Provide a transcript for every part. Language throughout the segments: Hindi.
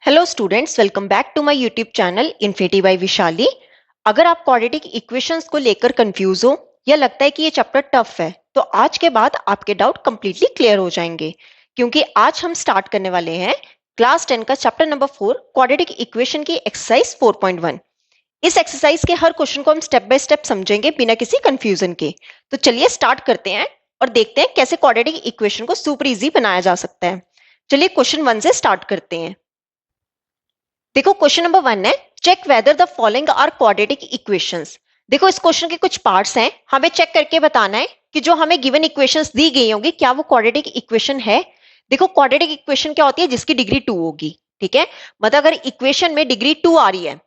Hello students, welcome back to my YouTube channel infinity by Vishali. अगर आप क्वाड्रेटिक इक्वेशंस को लेकर कंफ्यूज हो या लगता है कि ये चैप्टर टफ है, तो आज के बाद आपके डाउट कंप्लीटली क्लियर हो जाएंगे, क्योंकि आज हम स्टार्ट करने वाले हैं क्लास 10 का चैप्टर नंबर 4 क्वाड्रेटिक इक्वेशन की एक्सरसाइज 4.1। इस एक्सरसाइज के हर क्वेश्चन को हम स्टेप बाय स्टेप समझेंगे बिना किसी कंफ्यूजन के। तो चलिए स्टार्ट करते हैं और देखते हैं कैसे क्वाड्रेटिक इक्वेशन को सुपर इजी बनाया जा सकता है। चलिए क्वेश्चन 1 से स्टार्ट करते हैं। देखो क्वेश्चन नंबर 1 है, check whether the following are quadratic equations. देखो इस क्वेश्चन के कुछ पार्ट्स हैं, हमें चेक करके बताना है कि जो हमें गिवन इक्वेशंस दी गई होंगी क्या वो क्वाड्रेटिक इक्वेशन है। देखो क्वाड्रेटिक इक्वेशन क्या होती है, जिसकी डिग्री 2 होगी। ठीक है, मतलब अगर इक्वेशन में डिग्री 2 आ रही है,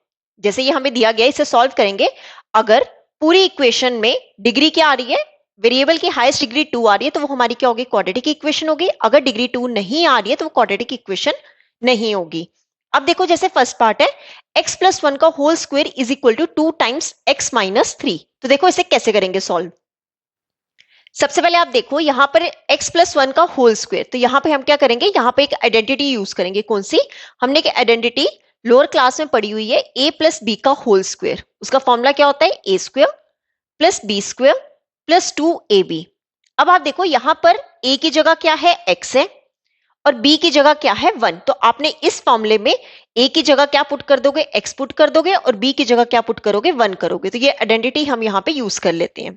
जैसे ये हमें दिया गया, इसे सॉल्व करेंगे। अगर पूरी इक्वेशन में डिग्री क्या आ रही है, वेरिएबल की हाईएस्ट डिग्री 2 आ रही है, तो वो हमारी क्या होगी, क्वाड्रेटिक इक्वेशन होगी। अगर डिग्री 2 नहीं आ रही है तो वो क्वाड्रेटिक इक्वेशन नहीं होगी। अब देखो जैसे फर्स्ट पार्ट है, x प्लस 1 का whole square is equal to 2 times x minus 3। तो देखो इसे कैसे करेंगे सॉल्व। सबसे पहले आप देखो यहाँ पर x प्लस 1 का होल स्क्वायर, तो यहाँ पे हम क्या करेंगे, यहाँ पे एक आइडेंटिटी यूज करेंगे। कौन सी, हमने एक आइडेंटिटी लोअर क्लास में पढ़ी हुई है, a प्लस बी का होल स्क्वायर। उसका फॉर्मूला क्या होता है, a square plus B square plus 2ab। अब आप देखो यहाँ पर a की जगह क्या है, x है, और b की जगह क्या है 1। तो आपने इस फॉर्मूले में a की जगह क्या पुट कर दोगे, x पुट कर दोगे, और b की जगह क्या पुट करोगे, 1 करोगे। तो ये आइडेंटिटी हम यहाँ पे यूज कर लेते हैं।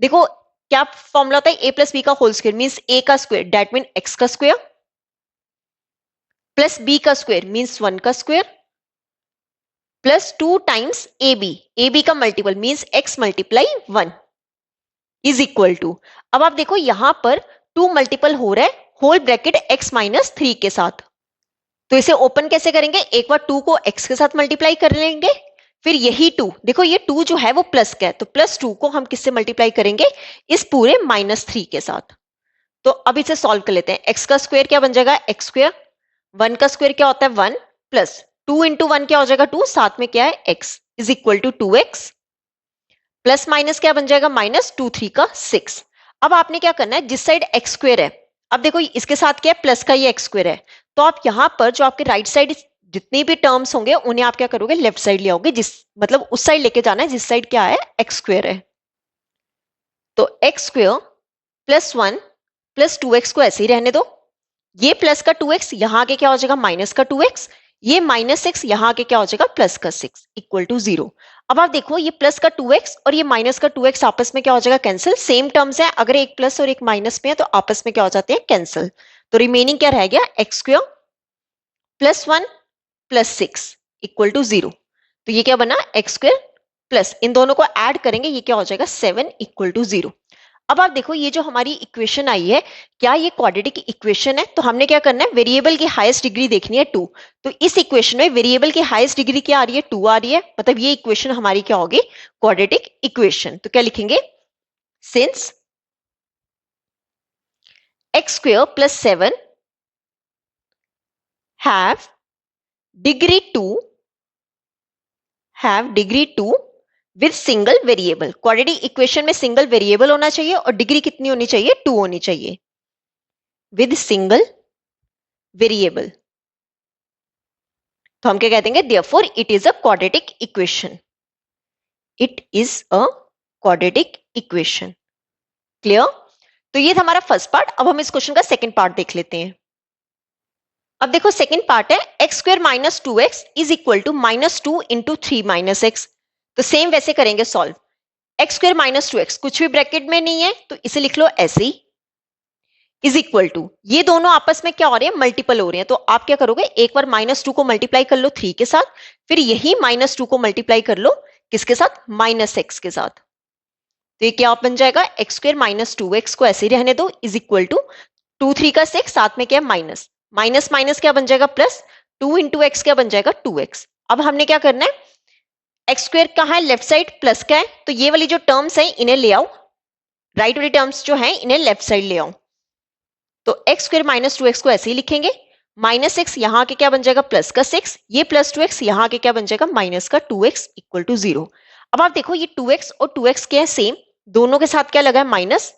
देखो क्या फॉर्मूला होता है, a प्लस बी का होल स्क्वायर मीन्स a का स्क्वायर, दैट मीन x का स्क्वायर, प्लस b का स्क्वायर मीन्स 1 का स्क्वायर, प्लस 2 टाइम्स ab का multiple means x multiply 1 is equal to. अब आप देखो यहां पर 2 मल्टीपल हो रहा है होल ब्रैकेट x माइनस 3 के साथ। तो इसे ओपन कैसे करेंगे, एक बार 2 को x के साथ मल्टीप्लाई कर लेंगे, फिर यही 2, देखो ये 2 जो है वो प्लस का है, तो प्लस 2 को हम किससे मल्टीप्लाई करेंगे, इस पूरे माइनस 3 के साथ। तो अब इसे सॉल्व कर लेते हैं। x का स्क्वायर क्या बन जाएगा, एक्स स्क्वायर, 1 का स्क्वायर क्या होता है 1, प्लस 2 इंटू 1 क्या हो जाएगा 2, साथ में क्या है x is equal to 2x, plus minus क्या बन जाएगा माइनस 2 3 का 6। अब आपने क्या करना है, जिस साइड एक्स स्क्वायर है, अब देखो इसके साथ क्या है, प्लस का ये एक्स स्क्वायर है, तो आप यहां पर जो आपके राइट साइड जितनी भी टर्म्स होंगे उन्हें आप क्या करोगे, लेफ्ट साइड ले आओगे, जिस मतलब उस साइड लेके जाना है जिस साइड क्या है, एक्स स्क्वायर है। तो x square plus 1 plus 2x को ऐसे ही रहने दो, ये प्लस का 2x यहां आके क्या हो जाएगा माइनस का 2x, ये माइनस 6 यहां आके क्या हो जाएगा प्लस का 6 इक्वल टू 0। अब आप देखो ये प्लस का 2x और ये माइनस का 2x आपस में क्या हो जाएगा कैंसिल, सेम टर्म्स है, अगर एक प्लस और एक माइनस में है तो आपस में क्या हो जाते हैं कैंसिल। तो रिमेनिंग क्या रह गया, x square plus 1 plus 6 equal to 0। तो ये क्या बना, एक्स स्क्वायर प्लस इन दोनों को ऐड करेंगे, ये क्या हो जाएगा 7 इक्वल टू 0। अब आप देखो ये जो हमारी इक्वेशन आई है, क्या ये क्वाड्रेटिक इक्वेशन है, तो हमने क्या करना है, वेरिएबल की हाईएस्ट डिग्री देखनी है 2। तो इस इक्वेशन में वेरिएबल की हाईएस्ट डिग्री क्या आ रही है, 2 आ रही है, मतलब ये इक्वेशन हमारी क्या होगी, क्वाड्रेटिक इक्वेशन। तो क्या लिखेंगे, since x square plus 7 have degree 2 with single variable. Quadratic equation में सिंगल वेरिएबल होना चाहिए और डिग्री कितनी होनी चाहिए, 2 होनी चाहिए, विद सिंगल वेरिएबल। तो हम क्या कह देंगे, therefore it is a quadratic equation, it is a quadratic equation. Clear. तो ये था हमारा फर्स्ट पार्ट। अब हम इस क्वेश्चन का सेकंड पार्ट देख लेते हैं। अब देखो सेकंड पार्ट है, x square minus 2x is equal to minus 2 into 3 minus x. तो सेम वैसे करेंगे solve, x square minus 2x कुछ भी ब्रैकेट में नहीं है तो इसे लिख लो ऐसे ही, इज इक्वल टू, ये दोनों आपस में क्या हो रहे हैं, मल्टीपल हो रहे हैं, तो आप क्या करोगे, एक बार माइनस 2 को मल्टीप्लाई कर लो 3 के साथ, फिर यही माइनस 2 को मल्टीप्लाई कर लो किसके साथ, माइनस एक्स के साथ। तो ये क्या बन जाएगा, एक्स स्क्वायर माइनस 2x को ऐसे ही रहने दो, इज इक्वल टू 2 3 का 6, साथ में क्या है माइनस, माइनस माइनस क्या बन जाएगा प्लस, 2 इंटू एक्स क्या बन जाएगा 2x। अब हमने क्या करना है, एक्स स्क्वायर कहाँ है, लेफ्ट साइड, प्लस का है, तो ये वाली जो टर्म्स है इन्हें ले आओ, राइट वाली टर्म्स जो है इन्हें लेफ्ट साइड ले आओ। तो एक्स स्क्वायर माइनस 2x को ऐसे ही लिखेंगे, माइनस एक्स यहाँ के क्या बन जाएगा प्लस का 6, ये प्लस 2x यहाँ के क्या बन जाएगा माइनस का 2x इक्वल टू 0। अब आप देखो ये 2x और 2x क्या है सेम, दोनों के साथ क्या लगा है माइनस,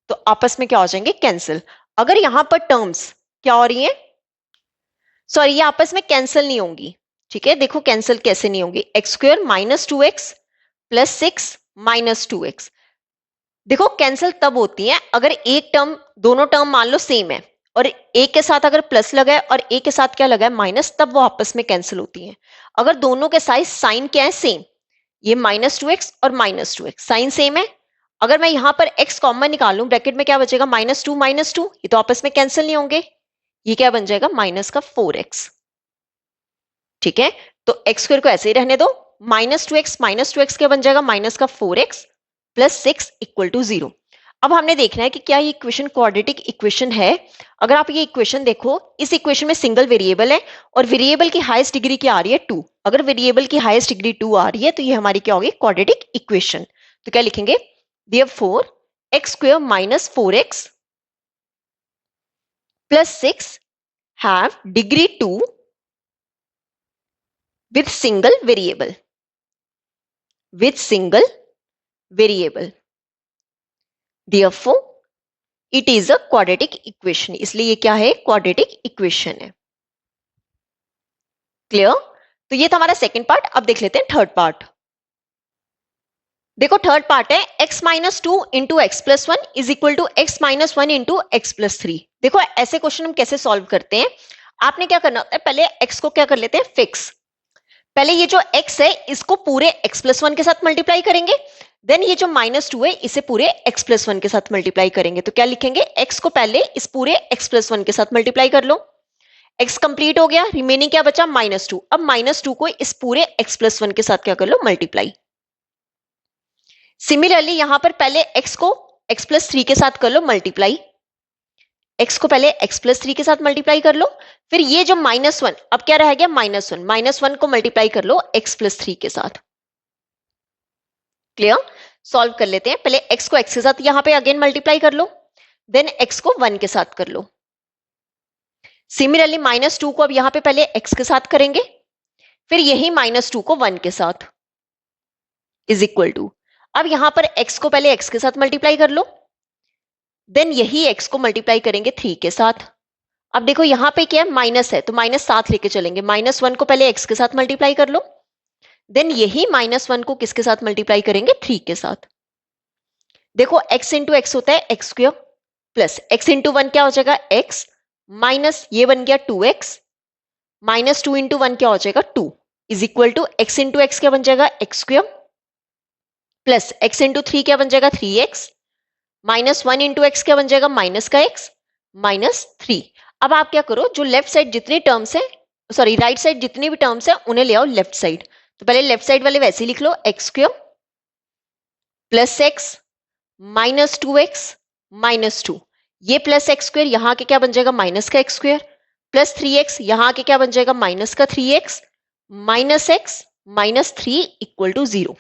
तो आपस में क्या हो जाएंगे कैंसिल। अगर यहां पर टर्म्स क्या हो रही हैं, सॉरी, ये आपस में कैंसिल नहीं होंगी। ठीक है, देखो कैंसिल कैसे नहीं होंगी। X square minus 2x plus 6 minus 2x, देखो कैंसिल तब होती है अगर एक टर्म, दोनों टर्म मान लो सेम है और एक के साथ अगर प्लस लगा है और एक के साथ क्या लगा है माइनस, तब वो आपस में कैंसिल होती हैं। अगर दोनों के साइज साइन क्या है सेम, ये -2x और -2x साइन सेम है, अगर मैं यहां पर x कॉमन निकालूं ब्रैकेट में क्या बचेगा -2 ये तो आपस में कैंसिल नहीं होंगे, ये क्या बन जाएगा माइनस का 4x। ठीक है, तो एक्स स्क्वायर को ऐसे ही रहने दो, -2x क्या बन जाएगा माइनस का 4x प्लस 6 इक्वल टू 0। अब हमने देखना है कि क्या ये इक्वेशन क्वाड्रेटिक इक्वेशन है। अगर आप ये इक्वेशन देखो, इस इक्वेशन में सिंगल वेरिएबल है और वेरिएबल की हाईएस्ट डिग्री क्या आ रही है 2। अगर वेरिएबल की हाईएस्ट डिग्री 2 आ रही है तो ये हमारी क्या होगी क्वाड्रेटिक इक्वेशन। तो क्या लिखेंगे, therefore x square minus 4x plus 6 have degree 2 with single variable, with single variable, therefore it is a quadratic equation, इसलिए ये क्या है quadratic equation है। क्लियर, तो ये था हमारा सेकंड पार्ट। अब देख लेते हैं थर्ड पार्ट। देखो थर्ड पार्ट है x minus 2 into x plus 1 is equal to x minus 1 into x plus 3। देखो ऐसे क्वेश्चन हम कैसे सॉल्व करते हैं, आपने क्या करना होता है, पहले x को क्या कर लेते हैं फिक्स, पहले ये जो x है इसको पूरे x प्लस 1 के साथ मल्टीप्लाई करेंगे, देन ये जो -2 है इसे पूरे x प्लस 1 के साथ मल्टीप्लाई करेंगे। तो क्या लिखेंगे, x को पहले इस पूरे x प्लस 1 के साथ मल्टीप्लाई कर लो, x कंप्लीट हो गया, रिमेनिंग क्या बचा -2। अब -2 को इस पूरे x प्लस 1 के साथ क्या कर लो मल्टीप्लाई। सिमिलरली यहां पर पहले x को x प्लस 3 के साथ कर लो मल्टीप्लाई, x को पहले x प्लस 3 के साथ मल्टीप्लाई कर लो, फिर ये जो -1 अब क्या रह गया -1 को मल्टीप्लाई कर लो x प्लस 3 के साथ। क्लियर, सॉल्व कर लेते हैं, पहले x को x के साथ यहां पे अगेन मल्टीप्लाई कर लो, देन x को 1 के साथ कर लो। सिमिलरली -2 को अब यहां पे पहले x के साथ करेंगे, फिर यही -2 को 1 के साथ इज इक्वल टू, अब यहां पर x को पहले x के साथ मल्टीप्लाई कर लो, देन यही x को मल्टीप्लाई करेंगे 3 के साथ। अब देखो यहां पे क्या है माइनस है तो माइनस साथ लेके चलेंगे, -1 को पहले x के साथ मल्टीप्लाई कर लो, देन यही -1 को किसके साथ मल्टीप्लाई करेंगे 3 के साथ। देखो x इंटू एक्स होता है x square plus x into 1 क्या हो जाएगा x माइनस ये बन गया 2x -2 इंटू 1 क्या हो जाएगा 2 is equal to x into x क्या बन जाएगा x square plus x into 3 क्या बन जाएगा 3x -1 इंटू एक्स क्या बन जाएगा माइनस का x -3। अब आप क्या करो, जो लेफ्ट साइड जितनी टर्म्स है, सॉरी राइट साइड जितनी भी टर्म्स है उन्हें ले आओ लेफ्ट साइड। तो पहले लेफ्ट साइड वाले वैसे ही लिख लो, x square plus x minus 2x -2, ये प्लस एक्स स्क्वायर यहाँ के क्या बन जाएगा माइनस का एक्स स्क्वायर प्लस 3x यहाँ के क्या बन जाएगा माइनस का 3x minus x minus 3 equal to 0।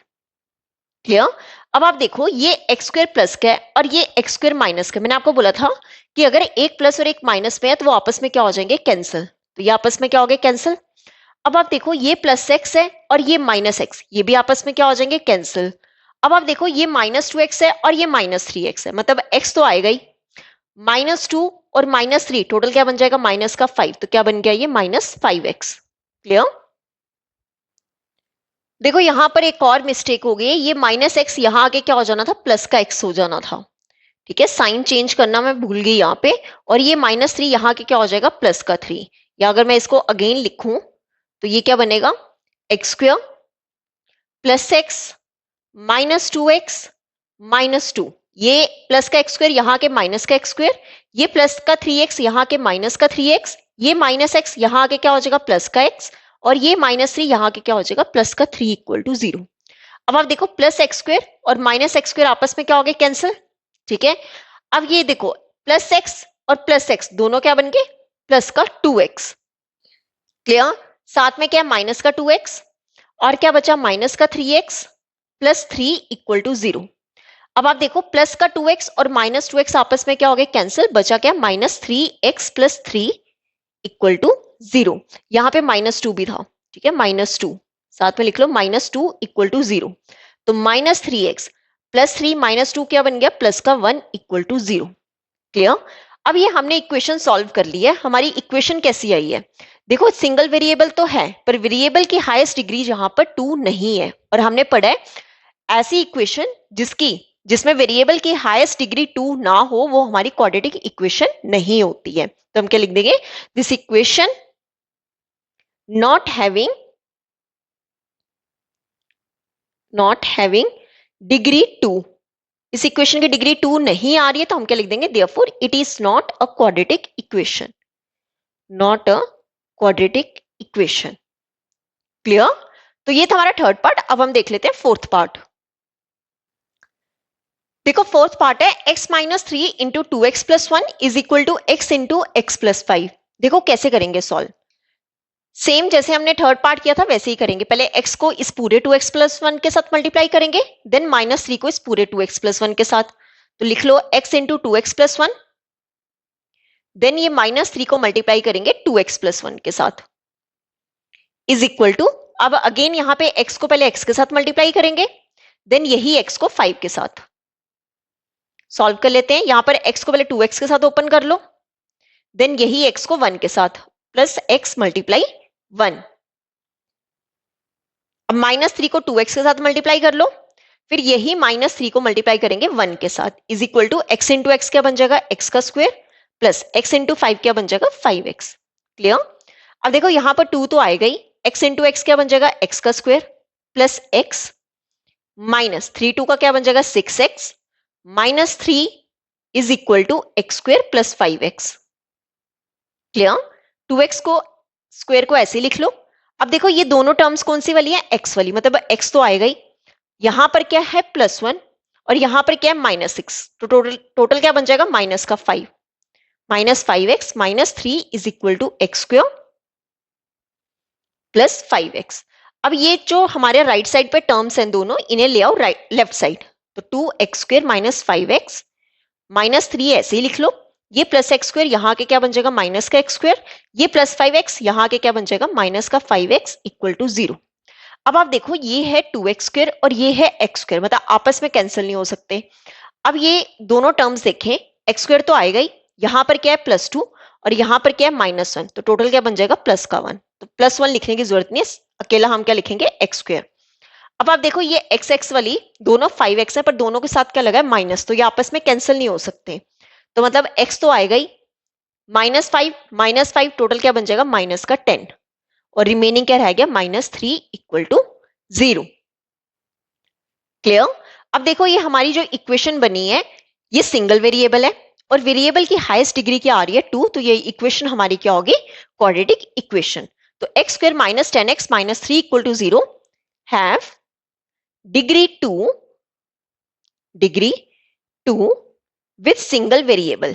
Clear, अब आप देखो ये एक्स स्क्वायर प्लस का है और ये एक्स स्क्वायर माइनस का, मैंने आपको बोला था कि अगर एक प्लस और एक माइनस में है तो वो आपस में क्या हो जाएंगे कैंसिल, तो ये आपस में क्या हो गए कैंसिल। अब आप देखो ये प्लस एक्स है और ये माइनस एक्स, ये भी आपस में क्या हो जाएंगे कैंसिल। अब आप देखो ये -2x है और ये -3x है, मतलब x तो आएगा ही, -2 और -3 टोटल क्या बन जाएगा माइनस का 5, तो क्या बन गया ये -5x। क्लियर, देखो यहां पर एक और मिस्टेक हो गई, ये -x यहां आगे क्या हो जाना था प्लस का x हो जाना था। ठीक है, साइन चेंज करना मैं भूल गई यहाँ पे, और ये -3 यहाँ के क्या हो जाएगा प्लस का 3, या अगर मैं इसको अगेन लिखूं तो ये क्या बनेगा x square plus x -2x -2, ये प्लस का एक्स स्क्वायर यहाँ के माइनस का एक्स स्क्वायर, ये प्लस का 3x यहाँ के माइनस का 3x, ये -x यहाँ आके क्या हो जाएगा प्लस का x, और ये -3 यहाँ के क्या हो जाएगा प्लस का 3 इक्वल टू 0। अब आप देखो प्लस एक्स स्क्वायर और माइनस एक्स स्क्वायर आपस में क्या हो गए कैंसिल। ठीक है, अब ये देखो प्लस एक्स और प्लस एक्स दोनों क्या बन गए प्लस का 2x। क्लियर, साथ में क्या माइनस का 2x और क्या बचा माइनस का 3x प्लस 3 इक्वल टू 0। अब आप देखो प्लस का 2x और माइनस 2x आपस में क्या हो गए कैंसिल, बचा क्या -3x प्लस 3 इक्वल टू 0। यहाँ पे -2 भी था, ठीक है -2 साथ में लिख लो -2 इक्वल टू 0, तो -3x प्लस 3 -2 क्या बन गया प्लस का 1 इक्वल टू 0। क्लियर, अब ये हमने इक्वेशन सॉल्व कर ली है। हमारी इक्वेशन कैसी आई है? देखो सिंगल वेरिएबल तो है पर वेरिएबल की हाईएस्ट डिग्री यहां पर 2 नहीं है, और हमने पढ़ा है ऐसी इक्वेशन जिसमें वेरिएबल की हाईएस्ट डिग्री 2 ना हो वो हमारी क्वाड्रेटिक इक्वेशन नहीं होती है। तो हम क्या लिख देंगे? This equation not having degree 2, इस इक्वेशन की डिग्री 2 नहीं आ रही है, तो हम क्या लिख देंगे? Therefore it is not a quadratic equation, not a quadratic equation. Clear? तो ये था हमारा थर्ड पार्ट। अब हम देख लेते हैं फोर्थ पार्ट। देखो फोर्थ पार्ट है x minus 3 into 2x plus 1 is equal to x into x plus 5। देखो कैसे करेंगे सॉल्व। सेम जैसे हमने थर्ड पार्ट किया था वैसे ही करेंगे। पहले x को इस पूरे 2x प्लस 1 के साथ मल्टीप्लाई करेंगे, देन माइनस 3 को इस पूरे 2x प्लस 1 के साथ। तो लिख लो x into 2x plus 1, then ये माइनस 3 को मल्टीप्लाई करेंगे 2x प्लस 1 के साथ, इज इक्वल टू, अब अगेन यहां पे x को पहले x के साथ मल्टीप्लाई करेंगे, देन यही x को 5 के साथ। सॉल्व कर लेते हैं। यहां पर x को पहले 2x के साथ ओपन कर लो, देन यही x को 1 के साथ, प्लस x मल्टीप्लाई 1। अब माइनस 3 को 2x के साथ मल्टीप्लाई कर लो, फिर यही माइनस 3 को मल्टीप्लाई करेंगे 1 के साथ, is equal to x into x क्या बन जाएगा? x का स्क्वायर, प्लस x इंटू 5 क्या बन जाएगा? 5x। क्लियर? अब देखो यहां पर 2 तो आएगा ही, x इंटू एक्स क्या बन जाएगा? x का स्क्वायर प्लस x, माइनस 3 का क्या बन जाएगा? 6x, minus 3 is equal to x square plus 5x। Clear? 2x को स्क्वायर को ऐसे लिख लो। अब देखो ये दोनों टर्म्स कौन सी वाली है? x वाली, मतलब x तो आएगा ही। यहां पर क्या है? +1, और यहां पर क्या है? -6। तो टोटल क्या बन जाएगा? माइनस का 5, minus 5x minus 3 is equal to x square plus 5x। अब ये जो हमारे राइट साइड पे टर्म्स हैं दोनों, इन्हें ले आओ राइट लेफ्ट साइड। तो 2x square minus 5x minus 3 ऐसे ही लिख लो। ये प्लस एक्स स्क्वायर यहाँ के क्या बन जाएगा? माइनस का एक्स स्क्वायर। ये प्लस 5x यहाँ के क्या बन जाएगा? माइनस का 5x इक्वल टू 0। अब आप देखो ये है 2x स्क्वायर और ये है x स्क्वायर, मतलब आपस में कैंसिल नहीं हो सकते। अब ये दोनों टर्म्स देखें, एक्स स्क्वायर तो आएगा ही, यहाँ पर क्या है? +2 और यहाँ पर क्या है? -1। तो टोटल क्या बन जाएगा? प्लस का 1। तो +1 लिखने की जरूरत नहीं है, अकेला हम क्या लिखेंगे? X square. अब आप देखो ये एक्स एक्स वाली दोनों 5x है, पर दोनों के साथ क्या लगा है? माइनस, तो ये आपस में कैंसिल नहीं हो सकते। तो मतलब x तो आएगा ही, -5 टोटल क्या बन जाएगा? -10, और रिमेनिंग क्या रह गया? -3 इक्वल टू 0। क्लियर? अब देखो ये हमारी जो इक्वेशन बनी है ये सिंगल वेरिएबल है और वेरिएबल की हाईएस्ट डिग्री क्या आ रही है? 2। तो ये इक्वेशन हमारी क्या होगी? Quadratic equation. तो x square minus 10x minus 3 equal to 0 have degree 2 with single variable,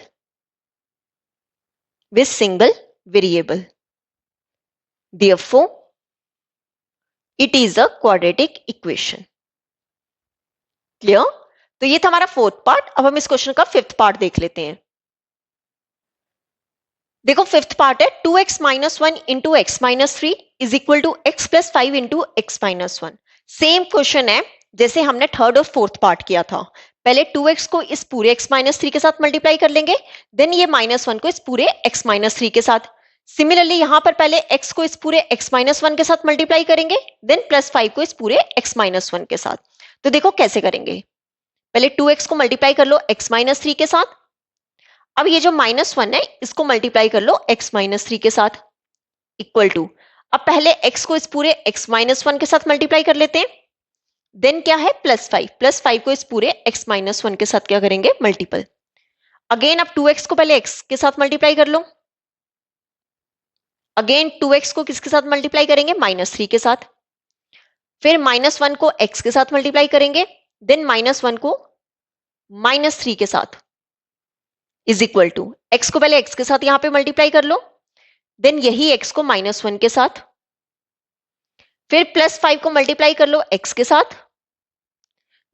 therefore it is a quadratic equation। Clear? तो ये था हमारा फोर्थ पार्ट। अब हम इस क्वेश्चन का फिफ्थ पार्ट देख लेते हैं। देखो फिफ्थ पार्ट है 2x minus 1 into x minus 3 is equal to x plus 5 into x minus 1। Same question है जैसे हमने थर्ड और फोर्थ पार्ट किया था। पहले 2x को इस पूरे x माइनस 3 के साथ मल्टीप्लाई कर लेंगे, देन ये -1 को इस पूरे x माइनस 3 के साथ। सिमिलरली यहां पर पहले x को इस पूरे x माइनस 1 के साथ मल्टीप्लाई करेंगे, देन +5 को इस पूरे x माइनस 1 के साथ। तो देखो कैसे करेंगे। पहले 2x को मल्टीप्लाई कर लो x माइनस 3 के साथ। अब ये जो -1 है इसको मल्टीप्लाई कर लो x माइनस 3 के साथ, इक्वल टू, अब पहले x को इस पूरे x माइनस 1 के साथ मल्टीप्लाई कर लेते हैं, देन क्या है? +5 को इस पूरे x माइनस 1 के साथ क्या करेंगे? मल्टीपल। अगेन अब 2x को पहले x के साथ मल्टीप्लाई कर लो, अगेन 2x को किसके साथ मल्टीप्लाई करेंगे? -3 के साथ। फिर -1 को x के साथ मल्टीप्लाई करेंगे, देन -1 को -3 के साथ, इज इक्वल टू, x को पहले x के साथ यहां पे मल्टीप्लाई कर लो, देन यही x को -1 के साथ, फिर +5 को मल्टीप्लाई कर लो x के साथ,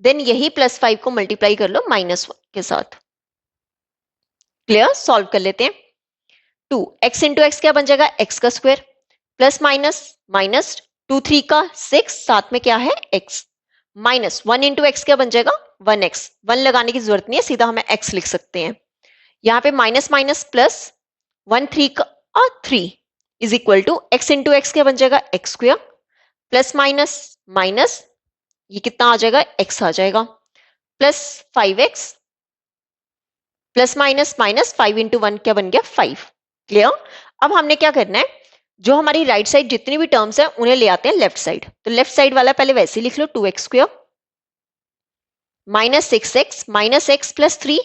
देन यही +5 को मल्टीप्लाई कर लो -1 के साथ। क्लियर? सॉल्व कर लेते हैं। 2x इंटू एक्स क्या बन जाएगा? x का स्क्वायर प्लस माइनस 2 3 का 6, साथ में क्या है? x, माइनस 1 इंटू एक्स क्या बन जाएगा? 1x। 1 लगाने की जरूरत नहीं है, सीधा हमें x लिख सकते हैं। यहाँ पे माइनस माइनस प्लस, 1 3 का 3 is equal to x into x क्या बन जाएगा, x square, plus minus minus, ये कितना आ जाएगा, एक्स आ जाएगा, plus 5x, plus minus minus 5 into 1 क्या बन गया, 5। क्लियर। अब हमने क्या करना है, जो हमारी राइट साइड जितनी भी टर्म्स है उन्हें ले आते हैं लेफ्ट साइड। तो लेफ्ट साइड वाला पहले वैसे ही लिख लो, 2x square minus 6x minus x plus 3,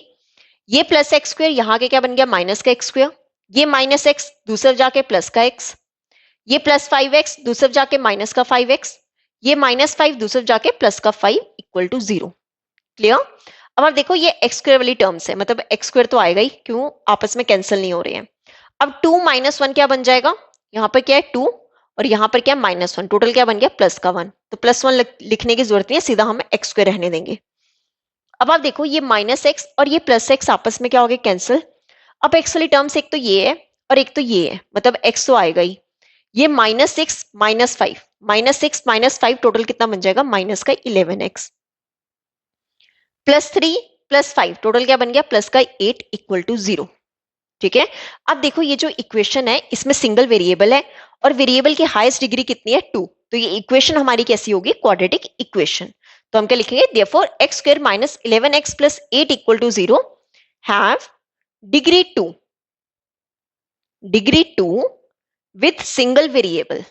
ये प्लस एक्स स्क्वायर यहाँ के क्या बन गया, माइनस का एक्स स्क्वायर, ये माइनस एक्स दूसरा जाके प्लस का एक्स, ये प्लस 5x दूसरा जाके माइनस का 5x, ये माइनस 5 दूसरा जाके प्लस का 5 इक्वल टू 0। क्लियर। अब आप देखो ये एक्स स्क्वायर वाली टर्म्स है, मतलब एक्स स्क्वायर तो आएगा ही, क्यों, आपस में कैंसिल नहीं हो रहे हैं। अब 2 माइनस 1 क्या बन जाएगा, यहाँ पर क्या है 2 और यहाँ पर क्या माइनस 1, टोटल क्या बन गया, प्लस का 1। तो प्लस 1 लिखने की जरूरत नहीं है, सीधा हम एक्स स्क्वायर रहने देंगे। अब आप देखो ये माइनस एक्स और ये प्लस एक्स आपस में क्या हो गए, कैंसिल। अब एक्स वाली टर्म्स एक तो ये है और एक तो ये है, मतलब एक्स तो आएगा ही। ये minus 6 minus 5, minus 6 minus 5 total कितना बन जाएगा, माइनस का 11x, प्लस 3 प्लस 5 टोटल क्या बन गया, प्लस का 8 इक्वल टू 0। ठीक है। अब देखो ये जो इक्वेशन है इसमें सिंगल वेरिएबल है और वेरिएबल की हाईएस्ट डिग्री कितनी है, 2। तो ये इक्वेशन हमारी कैसी होगी, क्वाड्रेटिक इक्वेशन। तो हम क्या लिखेंगे, therefore x square minus 11x plus 8 equal to 0 have degree 2 with single variable,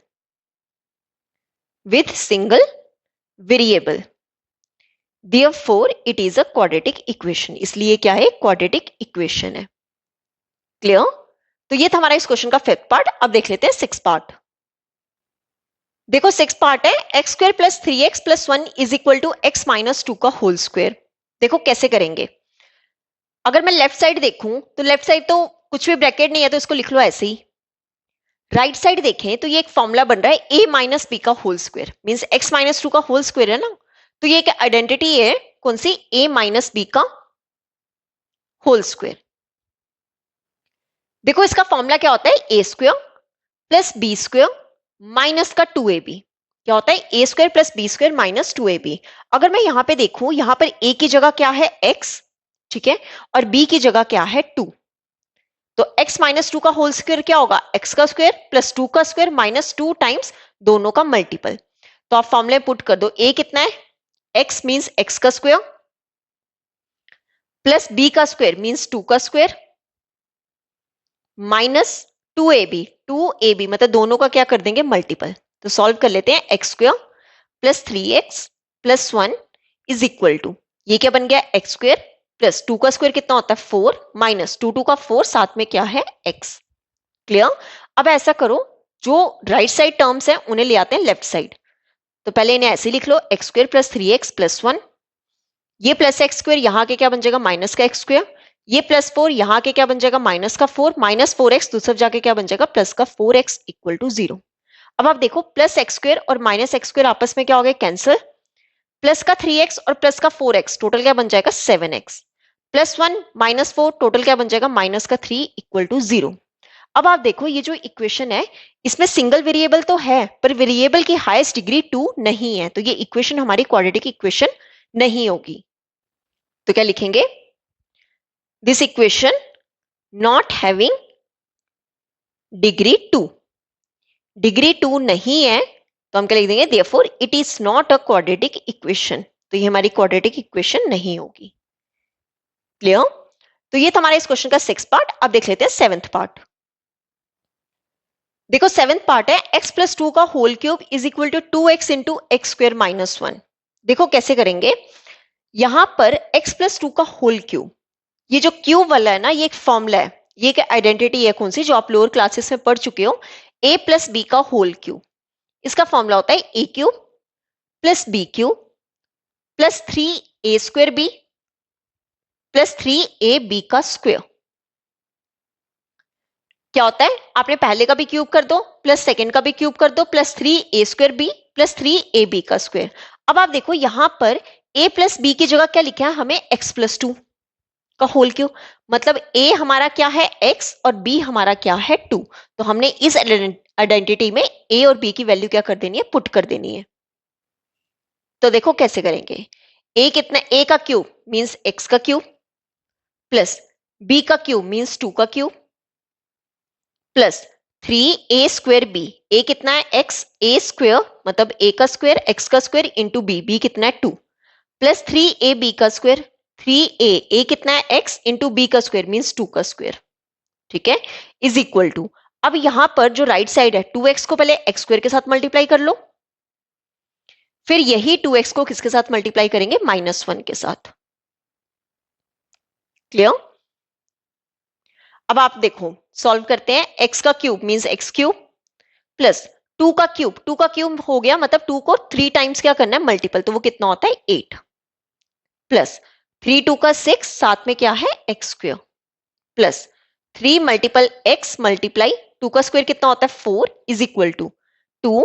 therefore it is a quadratic equation। इसलिए क्या है, क्वाड्रेटिक इक्वेशन है। क्लियर। तो ये था हमारा इस क्वेश्चन का 5th पार्ट। अब देख लेते हैं 6th पार्ट। देखो 6th पार्ट है, x square plus 3x plus 1 is equal to x minus 2 का होल स्क्वायर। देखो कैसे करेंगे। अगर मैं लेफ्ट साइड देखूं तो लेफ्ट साइड तो कुछ भी ब्रैकेट नहीं है, तो इसको लिख लो ऐसे ही। राइट साइड देखें तो ये एक फॉर्मूला बन रहा है, a माइनस बी का whole square means x minus 2 का होल स्क्वायर है ना। तो ये एक आइडेंटिटी है, कौन सी, a माइनस बी का होल स्क्वायर। देखो इसका फॉर्मूला क्या होता है, A square plus B square minus का 2ab। क्या होता है, A square plus B square minus 2ab। अगर मैं यहां पे देखूं, यहां पर a की जगह क्या है, x, ठीक है, और b की जगह क्या है, 2। तो x माइनस 2 का होल स्क्वायर क्या होगा, x का स्क्वायर प्लस 2 का स्क्वायर माइनस 2 टाइम्स दोनों का मल्टीपल। तो आप फॉर्मूले पुट कर दो, a कितना है, x मीन्स x का स्क्वायर प्लस b का स्क्वायर मीन्स 2 का स्क्वायर माइनस 2ab मतलब दोनों का क्या कर देंगे, मल्टीपल। तो सॉल्व कर लेते हैं, x square plus 3x plus 1 is equal to, ये क्या बन गया, एक्स स्क्वायर प्लस 2 का स्क्वायर कितना होता है 4 माइनस 2 का 4 साथ में क्या है, x। क्लियर। अब ऐसा करो, जो राइट साइड टर्म्स हैं उन्हें ले आते हैं लेफ्ट साइड। तो पहले इन्हें ऐसे लिख लो, x square plus 3x plus 1, ये प्लस एक्स स्क्वायर यहाँ के क्या बन जाएगा, माइनस का एक्स स्क्वायर, ये प्लस 4 यहाँ के क्या बन जाएगा, माइनस का 4 माइनस 4x दूसरा जाके क्या बन जाएगा, प्लस का 4x इक्वल टू 0। अब आप देखो प्लस एक्स स्क्वायर और माइनस एक्स स्क्वायर आपस में क्या हो गए, कैंसिल। प्लस का 3x और प्लस का 4x टोटल क्या बन जाएगा, 7x, प्लस 1 माइनस 4 टोटल क्या बन जाएगा, माइनस का 3 इक्वल टू 0। अब आप देखो ये जो इक्वेशन है इसमें सिंगल वेरिएबल तो है, पर वेरिएबल की हाईएस्ट डिग्री 2 नहीं है, तो ये इक्वेशन हमारी क्वाड्रेटिक इक्वेशन नहीं होगी। तो क्या लिखेंगे, this equation not having degree 2, degree 2 नहीं है, तो हम क्या लिख देंगे, therefore it is not a quadratic equation. तो ये हमारी क्वाड्रेटिक इक्वेशन नहीं होगी। क्लियर। तो ये था हमारा इस क्वेश्चन का 6th पार्ट। अब देख लेते हैं 7th पार्ट। देखो 7th पार्ट है, x प्लस 2 का whole cube is equal to 2x into x square minus 1। देखो कैसे करेंगे, यहां पर x प्लस 2 का होल क्यूब, ये जो क्यूब वाला है ना, ये एक फॉर्मूला है, ये एक आइडेंटिटी है, कौन सी, जो आप लोअर क्लासेस में पढ़ चुके हो, a प्लस बी का होल क्यूब। इसका फॉर्मूला होता है a cube plus b cube plus 3a square b plus 3ab का स्क्वायर। क्या होता है, आपने पहले का भी क्यूब कर दो प्लस सेकंड का भी क्यूब कर दो plus 3a square b plus 3ab का स्क्वायर। अब आप देखो यहां पर a प्लस बी की जगह क्या लिखा है, हमें x प्लस 2 का होल क्यूब, मतलब a हमारा क्या है, x और b हमारा क्या है, 2। तो हमने इस आइडेंटिटी में a और b की वैल्यू क्या कर देनी है, पुट कर देनी है। तो देखो कैसे करेंगे, a कितना, a का क्यूब मींस x का क्यूब प्लस बी का क्यूब मीन्स 2 का क्यूब प्लस 3a² बी, ए कितना है एक्स, ए स्क्वेयर मतलब ए का स्क्वेयर एक्स का स्क्वेयर इंटू बी, बी कितना है 2 प्लस 3a बी का स्क्वेयर, 3a, ए कितना है एक्स इंटू बी का स्क्वेयर मीन्स 2 का स्क्वेयर, ठीक है, इज इक्वल टू, अब यहां पर जो राइट साइड है 2x को पहले एक्स स्क्वेयर के साथ मल्टीप्लाई कर लो, फिर यही 2x को किसके साथ मल्टीप्लाई करेंगे, -1 के साथ। क्लियर? अब आप देखो सॉल्व करते हैं, x का cube means x cube plus 2 का क्यूब, 2 का क्यूब हो गया मतलब 2 को 3 टाइम्स क्या करना है, मल्टीपल, तो वो कितना होता है 8 प्लस 3 2 का 6, साथ में क्या है x square plus 3 multiple x multiply 2 का स्क्वायर कितना होता है 4 इज इक्वल टू 2,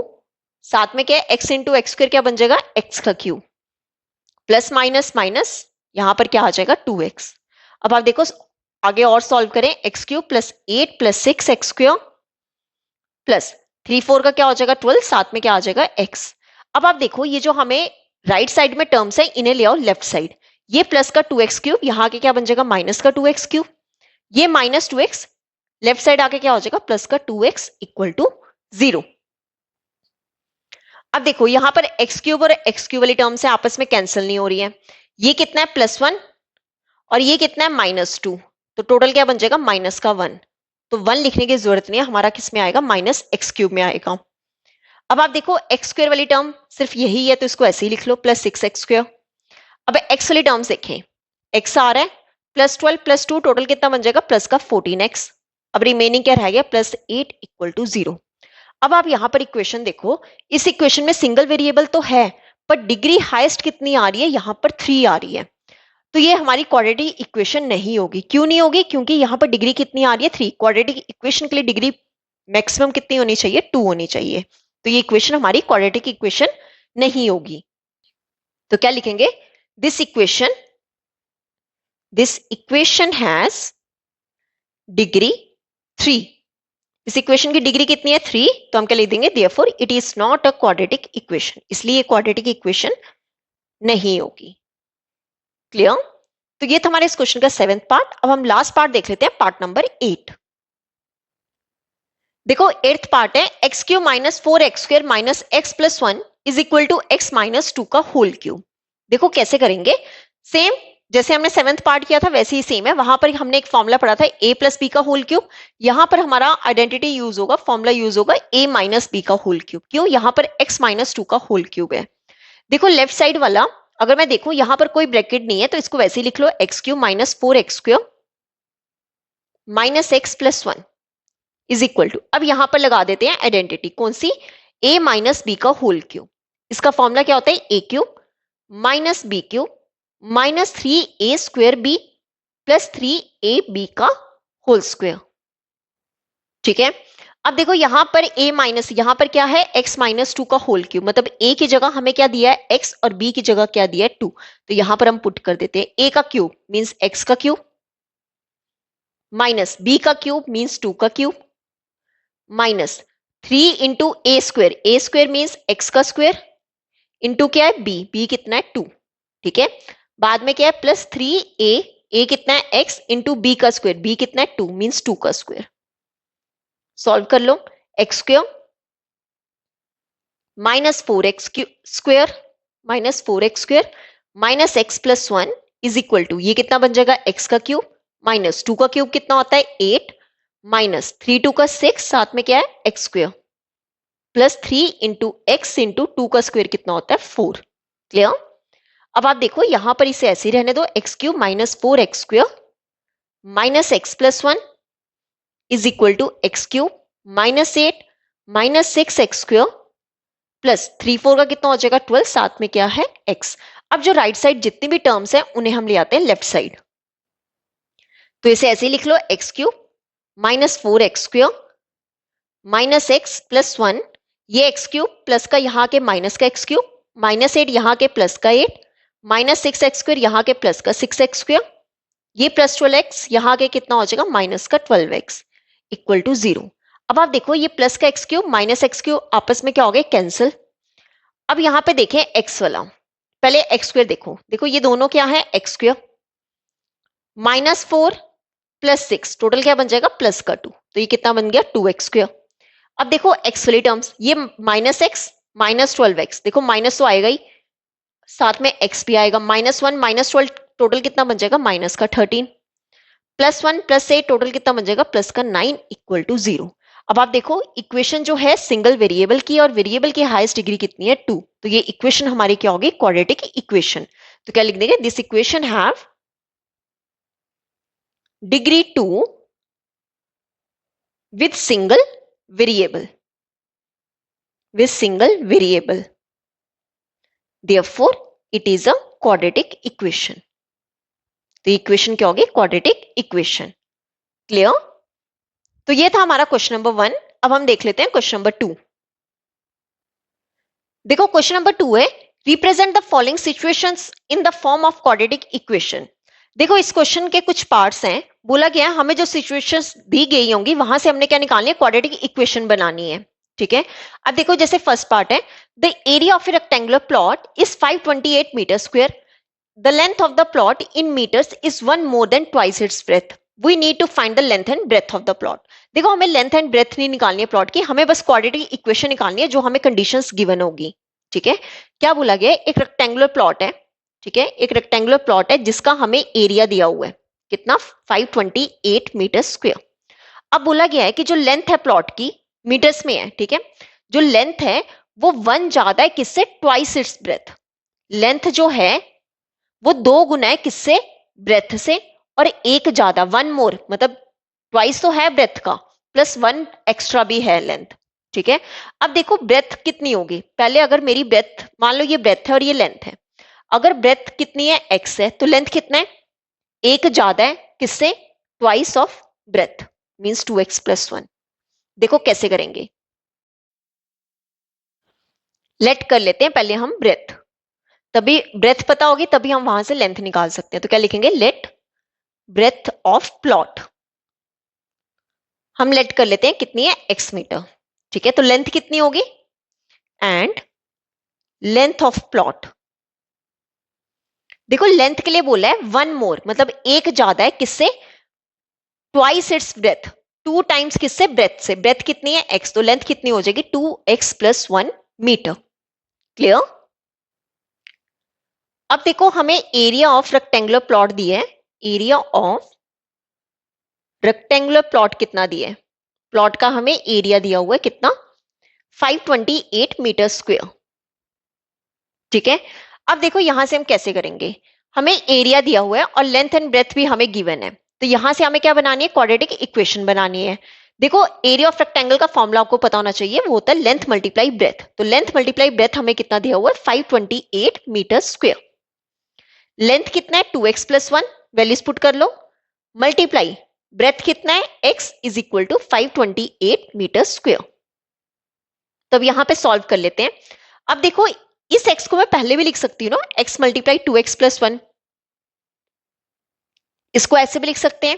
साथ में क्या है x इंटू एक्स स्क्वायर क्या बन जाएगा x का क्यूब प्लस माइनस माइनस यहां पर क्या आ जाएगा 2x। अब आप देखो आगे और सॉल्व करें, x cube plus 8 plus 6 x square plus 3 4 का क्या हो जाएगा 12, साथ में क्या आ जाएगा x। अब आप देखो ये जो हमें राइट साइड में टर्म्स है इन्हें ले आओ लेफ्ट साइड, ये प्लस का 2x क्यूब यहाँ के क्या बन जाएगा माइनस का 2x क्यूब, ये माइनस 2x लेफ्ट साइड आके क्या हो जाएगा प्लस का 2x इक्वल टू 0। अब देखो यहां पर x क्यूब और x क्यूब वाली टर्म से आपस में कैंसिल नहीं हो रही है, ये कितना है +1 और ये कितना है -2, तो टोटल क्या बन जाएगा माइनस का 1, तो 1 लिखने की जरूरत नहीं है, हमारा किस में आएगा -x क्यूब में आएगा। अब आप देखो x स्क्वायर वाली टर्म सिर्फ यही है तो इसको ऐसे ही लिख लो +6x स्क्वायर। अब x वाली टर्म्स देखें, x आ रहा है +12 +2 टोटल कितना बन जाएगा प्लस का 14x, अब रिमेनिंग क्या रह गया +8 इक्वल टू 0। अब आप यहां पर इक्वेशन देखो, इस इक्वेशन में सिंगल वेरिएबल तो है पर डिग्री हाईएस्ट कितनी आ रही है, यहां पर 3 आ रही है, तो ये हमारी क्वाड्रेटिक इक्वेशन नहीं होगी। क्यों नहीं होगी, क्योंकि यहां पर डिग्री कितनी आ रही है 3, क्वाड्रेटिक इक्वेशन के लिए डिग्री मैक्सिमम कितनी होनी चाहिए 2 होनी चाहिए, तो ये इक्वेशन हमारी क्वाड्रेटिक इक्वेशन नहीं होगी। तो क्या लिखेंगे, दिस इक्वेशन हैज डिग्री 3, इस इक्वेशन की डिग्री कितनी है 3, तो हम क्या लिख देंगे therefore it is not a quadratic equation, इसलिए क्वाड्रेटिक इक्वेशन नहीं होगी। क्लियर? तो ये था हमारे इस क्वेश्चन का 7th पार्ट। अब हम लास्ट पार्ट देख लेते हैं, पार्ट नंबर 8। देखो 8th पार्ट है x cube minus 4x square minus x plus 1 is equal to x minus 2 का होल क्यूब। देखो कैसे करेंगे, सेम जैसे हमने 7th पार्ट किया था वैसे ही सेम है, वहां पर हमने एक फॉर्मूला पढ़ा था a प्लस बी का होल क्यूब, यहां पर हमारा आइडेंटिटी यूज होगा, फॉर्मूला यूज होगा a माइनस बी का होल क्यूब। क्यों, यहां पर x माइनस 2 का होल क्यूब है। देखो लेफ्ट साइड वाला अगर मैं देखूं यहां पर कोई ब्रैकेट नहीं है तो इसको वैसे ही लिख लो, x cube minus 4x square minus x plus 1 is equal to, अब यहां पर लगा देते हैं आइडेंटिटी, कौन सी, a माइनस बी का होल क्यूब। इसका फॉर्मूला क्या होता है, a cube minus b cube minus 3a square b plus 3a b का होल स्क्वायर। ठीक है, अब देखो यहां पर a माइनस, यहां पर क्या है x माइनस 2 का होल क्यूब, मतलब a की जगह हमें क्या दिया है x और b की जगह क्या दिया है 2, तो यहां पर हम पुट कर देते हैं a का क्यूब मींस x का क्यूब माइनस b का क्यूब मींस 2 का क्यूब माइनस 3 इंटू ए स्क्वेयर मीन्स एक्स का स्क्वेयर इंटू क्या है बी कितना है 2, ठीक है, बाद में क्या है प्लस 3a कितना है x इंटू बी का स्क्वेयर, बी कितना है 2 मीन्स 2 का स्क्वेयर। सॉल्व कर लो, x square minus 4x square minus x plus 1 is equal to, ये कितना बन जाएगा x का क्यूब माइनस 2 का क्यूब कितना होता है 8 माइनस 3 2 का 6, साथ में क्या है x square plus 3 into x into 2 का स्क्वेयर कितना होता है 4। क्लियर? अब आप देखो यहां पर इसे ऐसे ही रहने दो, x cube minus 4x square minus x plus 1 is equal to x cube minus 8 minus 6x square plus 3 4 का कितना हो जाएगा 12, साथ में क्या है x। अब जो राइट साइड जितनी भी टर्म्स है उन्हें हम ले आते हैं लेफ्ट साइड, तो इसे ऐसे ही लिख लो, x cube minus 4x square minus x plus 1, ये एक्स क्यूब प्लस का यहाँ के माइनस का एक्स क्यूब माइनस 8 यहाँ के प्लस का 8 माइनस 6x स्क्वेयर यहाँ के प्लस का 6x स्क्वेयर, ये प्लस 12x यहाँ के कितना हो जाएगा माइनस का 12x इक्वल टू 0। अब आप देखो ये प्लस का x cube minus x cube आपस में क्या हो गए कैंसिल। अब यहाँ पे देखें एक्स वाला, पहले एक्स स्क्वेयर देखो, देखो ये दोनों क्या है x square minus 4 plus 6, total क्या बन जाएगा प्लस का 2, तो ये कितना बन गया 2x²। अब देखो एक्स वाली टर्म्स, ये माइनस एक्स माइनस 12x, देखो माइनस तो आएगा ही, साथ में एक्स भी आएगा, -1 -12 टोटल कितना बन जाएगा माइनस का 13, +1 +8 टोटल कितना बन जाएगा प्लस का 9 इक्वल टू 0। अब आप देखो इक्वेशन जो है सिंगल वेरिएबल की, और वेरिएबल की हाईएस्ट डिग्री कितनी है 2, तो ये इक्वेशन हमारी क्या होगी क्वाड्रेटिक इक्वेशन। तो क्या लिख देंगे, this equation have degree 2 with single variable, with single variable, therefore it is a quadratic equation। तो इक्वेशन क्या होगी क्वाड्रेटिक इक्वेशन। क्लियर। तो ये था हमारा क्वेश्चन नंबर 1। अब हम देख लेते हैं क्वेश्चन नंबर 2। देखो क्वेश्चन नंबर 2 है, represent the following situations in the form of quadratic equation. देखो इस क्वेश्चन के कुछ पार्ट्स हैं, बोला गया है हमें जो सिचुएशंस दी गई होंगी वहां से हमने क्या निकालनी है, क्वाड्रेटिक इक्वेशन बनानी है। ठीक है, अब देखो जैसे फर्स्ट पार्ट है, the area of a rectangular plot is 528 metre square, the length of the plot in metres is 1 more than twice its breadth, we need to find the length and breadth of the plot. देखो हमें लेंथ एंड ब्रेथ नहीं निकालनी है प्लॉट की, हमें बस क्वाड्रेटिक इक्वेशन निकालनी है जो हमें कंडीशंस गिवन होगी। ठीक है, क्या बोला गया, एक रेक्टेंगुलर प्लॉट है। ठीक है, एक रेक्टेंगुलर प्लॉट है जिसका हमें एरिया दिया हुआ है कितना 528 मीटर स्क्वायर। अब बोला गया है कि जो लेंथ है प्लॉट की मीटर्स में है, ठीक है, जो लेंथ है वो 1 ज्यादा है किससे, ट्वाइस इट्स ब्रेथ। लेंथ जो है वो 2 गुना है किससे, ब्रेथ से, और 1 ज्यादा 1 मोर, मतलब ट्वाइस तो है ब्रेथ का, प्लस 1 एक्स्ट्रा भी है लेंथ। ठीक है, अब देखो ब्रेथ कितनी होगी, पहले अगर मेरी ब्रेथ, मान लो ये ब्रेथ है और ये लेंथ है, अगर ब्रेथ कितनी है x है, तो लेंथ कितना है, 1 ज्यादा है किससे, twice of breath, means 2x + 1। देखो कैसे करेंगे, लेट कर लेते हैं पहले हम ब्रेथ, तभी ब्रेथ पता होगी तभी हम वहां से लेंथ निकाल सकते हैं। तो क्या लिखेंगे, लेट ब्रेथ ऑफ प्लॉट, हम लेट कर लेते हैं कितनी है x मीटर। ठीक है, तो लेंथ कितनी होगी, एंड लेंथ ऑफ प्लॉट, देखो लेंथ के लिए बोला है 1 मोर, मतलब 1 ज्यादा है किससे, ट्वाइस इट्स ब्रेथ, 2 टाइम्स किससे, ब्रेथ से। ब्रेथ कितनी है x, तो लेंथ कितनी हो जाएगी 2x + 1 मीटर। क्लियर। अब देखो हमें एरिया ऑफ रेक्टेंगुलर प्लॉट दिया है, एरिया ऑफ रेक्टेंगुलर प्लॉट कितना दिया है, प्लॉट का हमें एरिया दिया हुआ है कितना, 528 मीटर स्क्वायर। ठीक है, अब देखो यहां से हम कैसे करेंगे, हमें एरिया दिया हुआ है और लेंथ एंड ब्रेथ भी हमें गिवन है, तो यहां से हमें क्या बनानी है, क्वाड्रेटिक इक्वेशन बनानी है। देखो एरिया ऑफ रेक्टेंगल का फॉर्मूला आपको पता होना चाहिए, वो होता है लेंथ मल्टीप्लाई ब्रेथ, तो लेंथ मल्टीप्लाई ब्रेथ हमें कितना दिया हुआ है 528 मीटर स्क्वायर। लेंथ कितना है 2x + 1, वैल्यूज पुट कर लो, मल्टीप्लाई ब्रेथ कितना है x is equal to 528 metre square. तब यहां पे सॉल्व कर लेते हैं। अब देखो इस x को मैं पहले भी लिख सकती हूँ ना, x × 2x + 1, इसको ऐसे भी लिख सकते हैं।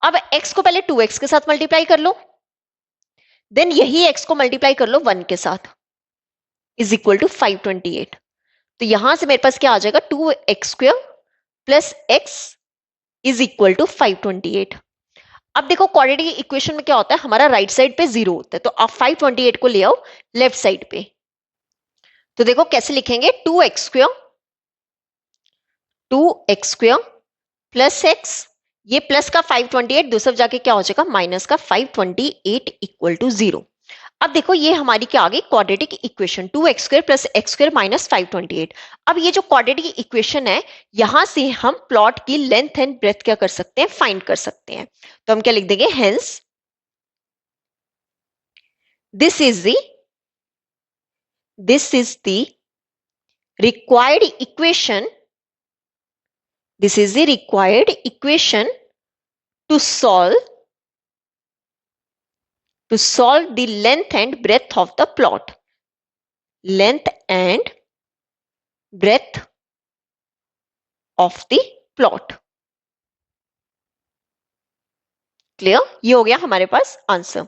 अब x को पहले 2x के साथ मल्टीप्लाई कर लो, देन यही x को मल्टीप्लाई कर लो 1 के साथ, इज इक्वल टू 528। तो यहां से मेरे पास क्या आ जाएगा, 2x² + x is equal to 528। अब देखो क्वाड्रेटिक इक्वेशन में क्या होता है, हमारा राइट साइड पे 0 होता है, तो आप 528 को ले आओ लेफ्ट साइड पे। तो देखो कैसे लिखेंगे, 2x² + x, ये प्लस का 528 दूसरा जाके क्या हो जाएगा माइनस का 528 इक्वल टू 0। अब देखो ये हमारी क्या आ गई, क्वाड्रेटिक इक्वेशन 2x² + x² - 528। अब ये जो क्वाड्रेटिक इक्वेशन है, यहां से हम प्लॉट की लेंथ एंड ब्रेथ क्या कर सकते हैं, फाइंड कर सकते हैं। तो हम क्या लिख देंगे, hence this is the required equation, this is the required equation to solve the length and breadth of the plot, length and breadth of the plot। Clear, ये हो गया हमारे पास आंसर।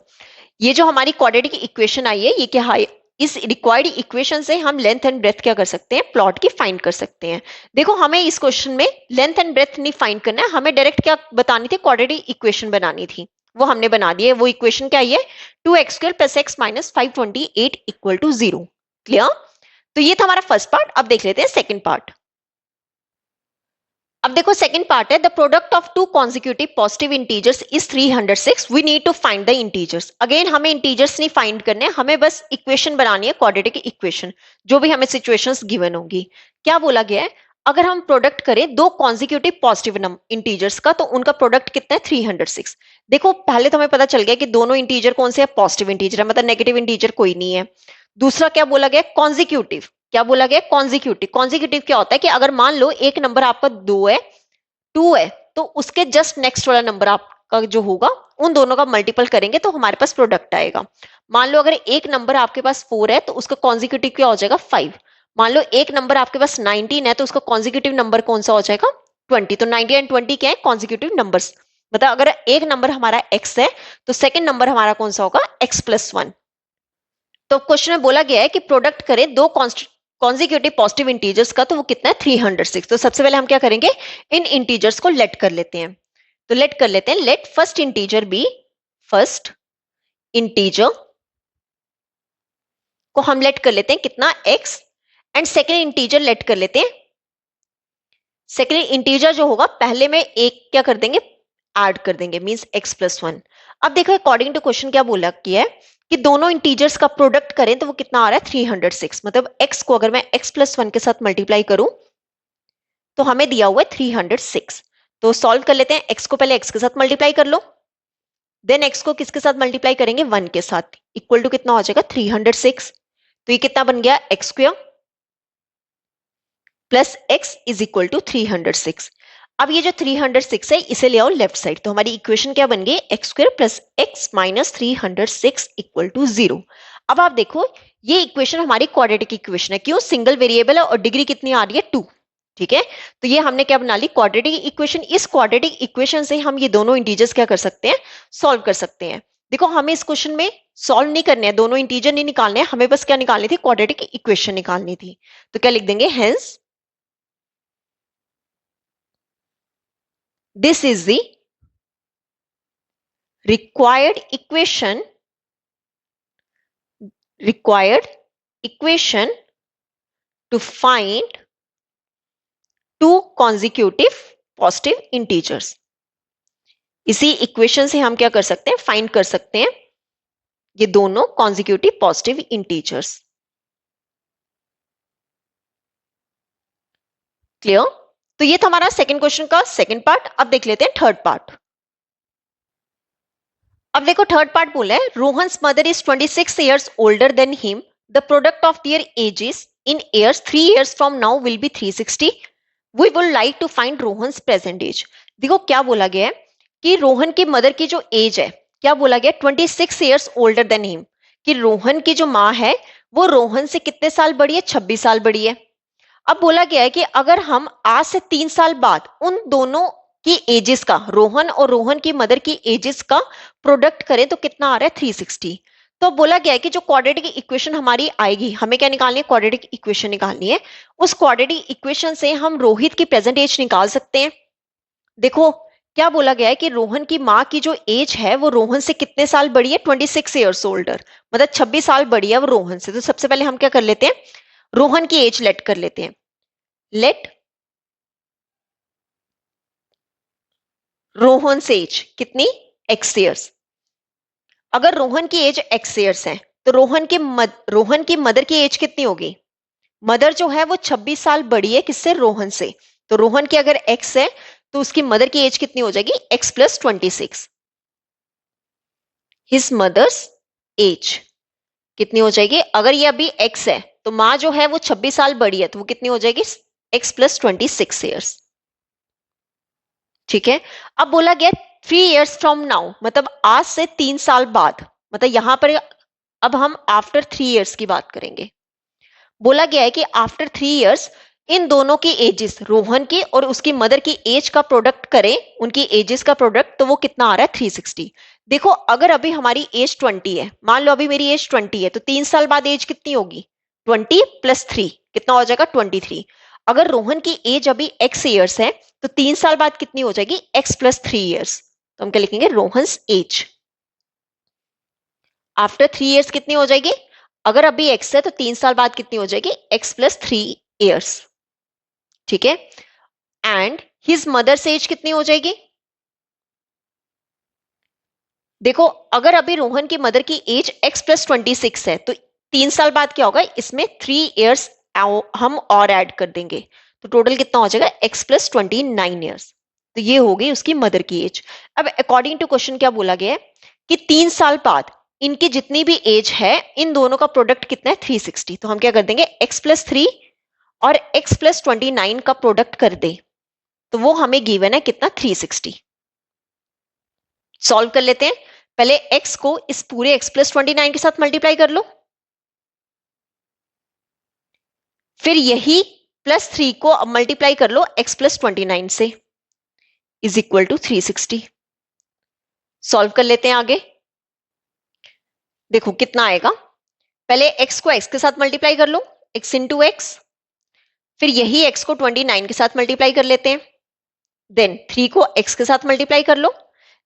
ये जो हमारी क्वाड्रेटिक इक्वेशन आई है, ये क्या इस रिक्वायर्ड इक्वेशन से हम लेंथ एंड ब्रेथ क्या कर सकते हैं, प्लॉट की फाइंड कर सकते हैं। देखो हमें इस क्वेश्चन में लेंथ एंड ब्रेथ नहीं फाइंड करना है, हमें डायरेक्ट क्या बतानी थी, क्वाड्रेटिक इक्वेशन बनानी थी, वो हमने बना दी है। वो इक्वेशन क्या है, 2x² + x - 528 = 0। क्लियर? तो ये था हमारा फर्स्ट पार्ट। अब देख लेते हैं सेकंड पार्ट। अब देखो सेकंड पार्ट है, the product of two consecutive positive integers is 306, we need to find the integers. Again हमें इंटीजर्स नहीं फाइंड करने, हमें बस इक्वेशन बनानी है, क्वाड्रेटिक इक्वेशन, जो भी हमें सिचुएशंस गिवन होंगी। क्या बोला गया है, अगर हम प्रोडक्ट करें दो कॉन्जिक्यूटिव पॉजिटिव इंटीजर्स का, तो उनका प्रोडक्ट कितना है, 306। देखो पहले तो हमें पता चल गया कि दोनों इंटीजर कौन से है, पॉजिटिव इंटीजर है, मतलब नेगेटिव इंटीजर कोई नहीं है। दूसरा क्या बोला गया, कॉन्जिक्यूटिव। क्या बोला गया, कॉन्जिक्यूटिव। कॉन्जिक्यूटिव क्या होता है कि अगर मान लो एक नंबर आपका 2 है, 2 है, तो उसके जस्ट नेक्स्ट वाला नंबर आपका जो होगा, उन दोनों का मल्टीपल करेंगे तो हमारे पास प्रोडक्ट आएगा। मान लो अगर एक नंबर आपके पास 4 है, तो उसका कॉन्जिक्यूटिव क्या हो जाएगा, 5। मान लो एक नंबर आपके पास 19 है, तो उसका कॉन्जिक्यूटिव नंबर कौन सा हो जाएगा, 20। तो 19 एंड 20 क्या है, कॉन्जिक्यूटिव नंबर्स। मतलब अगर एक नंबर हमारा x है, तो सेकंड नंबर हमारा कौन सा होगा, x + 1। तो क्वेश्चन में बोला गया है कि प्रोडक्ट करें दो कॉन्जिक्यूटिव पॉजिटिव इंटीजर्स का, तो वो कितना है, 306। तो सबसे पहले हम क्या करेंगे, इन इंटीजर्स को लेट कर लेते हैं। तो लेट कर लेते हैं, let first integer be, first integer को हम लेट कर लेते हैं कितना, x, and second integer let कर लेते हैं। सेकेंड इंटीजर जो होगा पहले में एक क्या कर देंगे, ऐड कर देंगे, मींस x + 1। अब देखो अकॉर्डिंग टू क्वेश्चन क्या बोला किया है कि दोनों इंटीजर्स का प्रोडक्ट करें तो वो कितना आ रहा है, 306। मतलब x को अगर मैं x + 1 के साथ मल्टीप्लाई करूं तो हमें दिया हुआ है 306। तो सॉल्व कर लेते हैं, x को पहले x के साथ मल्टीप्लाई कर लो, देन x को किसके साथ मल्टीप्लाई करेंगे, 1 के साथ, इक्वल टू कितना हो जाएगा, 306। तो ये कितना बन गया, x² + x = 306। अब ये जो 306 है इसे ले आओ लेफ्ट साइड, तो हमारी इक्वेशन क्या बन गई, x² + x - 306 = 0। अब आप देखो ये इक्वेशन हमारी क्वाड्रेटिक इक्वेशन है, क्यों, सिंगल वेरिएबल है और डिग्री कितनी आ रही है, 2। ठीक है, तो ये हमने क्या बना ली, क्वाड्रेटिक इक्वेशन। इस क्वाड्रेटिक इक्वेशन से हम ये दोनों इंटीजर्स क्या कर सकते हैं, सॉल्व कर सकते हैं। देखो हमें इस क्वेश्चन में सॉल्व नहीं करने हैं, दोनों इंटीजर नहीं निकालने हैं, हमें बस क्या निकालनी थी, क्वाड्रेटिक इक्वेशन निकालनी थी। तो क्या लिख देंगे, hence this is the required equation to find two consecutive positive integers। इसी इक्वेशन से हम क्या कर सकते हैं, फाइंड कर सकते हैं ये दोनों consecutive positive integers। क्लियर? तो ये था हमारा सेकंड क्वेश्चन का सेकंड पार्ट। अब देख लेते हैं थर्ड पार्ट। अब देखो थर्ड पार्ट बोला है, Rohan's mother is 26 years older than him, the product of their ages in years 3 years from now will be 360, we would like to find Rohan's present age. देखो क्या बोला गया है कि रोहन की मदर की जो एज है, क्या बोला गया, 26 years older than him, कि रोहन की जो माँ है वो रोहन से कितने साल बड़ी है, 26 साल बड़ी है। अब बोला गया है कि अगर हम आज से 3 साल बाद उन दोनों की एजेस का, रोहन और रोहन की मदर की एजेस का प्रोडक्ट करें तो कितना आ रहा है, 360। तो बोला गया है कि जो क्वाड्रेटिक इक्वेशन हमारी आएगी, हमें क्या निकालनी है, क्वाड्रेटिक इक्वेशन निकालनी है। उस क्वाड्रेटिक इक्वेशन से हम रोहित की प्रेजेंट एज निकाल सकते हैं। देखो क्या बोला गया है कि रोहन की माँ की जो एज है वो रोहन से कितने साल बड़ी है, 26 years older, मतलब 26 साल बड़ी है वो रोहन से। तो सबसे पहले हम क्या कर लेते हैं, रोहन की एज लेट कर लेते हैं। लेट रोहन से एज कितनी, x years। अगर रोहन की एज x years है तो रोहन की मदर की एज कितनी होगी, मदर जो है वो 26 साल बड़ी है किससे, रोहन से। तो रोहन की अगर x है तो उसकी मदर की एज कितनी हो जाएगी, x + 26। हिज मदर्स एज कितनी हो जाएगी, अगर ये अभी x है तो माँ जो है वो 26 साल बड़ी है, तो वो कितनी हो जाएगी, x + 26 years। ठीक है, अब बोला गया 3 years from now, मतलब आज से 3 साल बाद, मतलब यहां पर अब हम आफ्टर 3 years की बात करेंगे। बोला गया है कि आफ्टर 3 years इन दोनों की एजेस, रोहन की और उसकी मदर की एज का प्रोडक्ट करें, उनकी एजेस का प्रोडक्ट, तो वो कितना आ रहा है, 360। देखो अगर अभी हमारी एज 20 है, मान लो अभी मेरी एज 20 है, तो 3 साल बाद एज कितनी होगी? 20 + 3 कितना हो जाएगा? 23। अगर रोहन की एज अभी x ईयर्स है, तो 3 साल बाद कितनी हो जाएगी? x + 3 years. तो हम क्या लिखेंगे? रोहन्स एज आफ्टर 3 ईयर्स कितनी हो जाएगी? अगर अभी x है तो 3 साल बाद कितनी हो जाएगी? x + 3 years. ठीक है। एंड हिज मदर्स एज कितनी हो जाएगी? देखो अगर अभी रोहन की मदर की एज x + 26 है, तो 3 साल बाद क्या होगा? इसमें 3 ईयर्स हम और ऐड कर देंगे, तो टोटल कितना हो जाएगा? x + 29 years. तो ये हो गई उसकी मदर की एज। अब अकॉर्डिंग टू क्वेश्चन क्या बोला गया है कि 3 साल बाद इनकी जितनी भी एज है, इन दोनों का प्रोडक्ट कितना है? 360। तो हम क्या कर देंगे? x + 3 और x + 29 का प्रोडक्ट कर दे, तो वो हमें गिवन है कितना? 360। सॉल्व कर लेते हैं। पहले x को इस पूरे x + 29 के साथ मल्टीप्लाई कर लो, फिर यही +3 को अब मल्टीप्लाई कर लो x + 29 से, इज इक्वल टू 360। सॉल्व कर लेते हैं आगे। देखो कितना आएगा। पहले x को x के साथ मल्टीप्लाई कर लो, x × x, फिर यही x को 29 के साथ मल्टीप्लाई कर लेते हैं, देन 3 को x के साथ मल्टीप्लाई कर लो,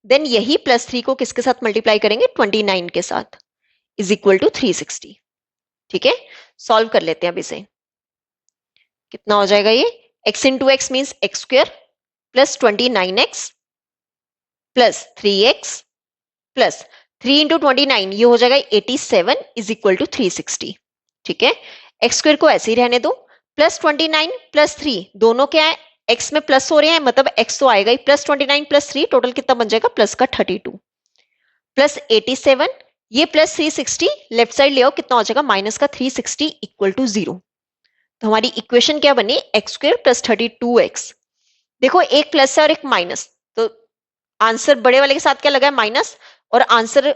देन यही +3 को किसके साथ मल्टीप्लाई करेंगे? 29 के साथ, इज इक्वल टू 360। ठीक है। सॉल्व कर लेते हैं अब इसे। कितना हो जाएगा ये? x × x means x² +29x +3x plus 3 × 29 ये हो जाएगा 87 इज इक्वल टू 360। ठीक है। x² को ऐसे ही रहने दो, +29 +3 दोनों क्या है? x में प्लस हो रहे हैं, मतलब x तो आएगा ही। +29 +3 टोटल कितना बन जाएगा? प्लस का 32 +87, ये +360 लेफ्ट साइड ले आओ, कितना हो जाएगा? माइनस का 360 इक्वल टू 0। तो हमारी इक्वेशन क्या बनी? x² +32x। देखो एक प्लस है और एक माइनस, तो आंसर बड़े वाले के साथ क्या लगा है? माइनस। और आंसर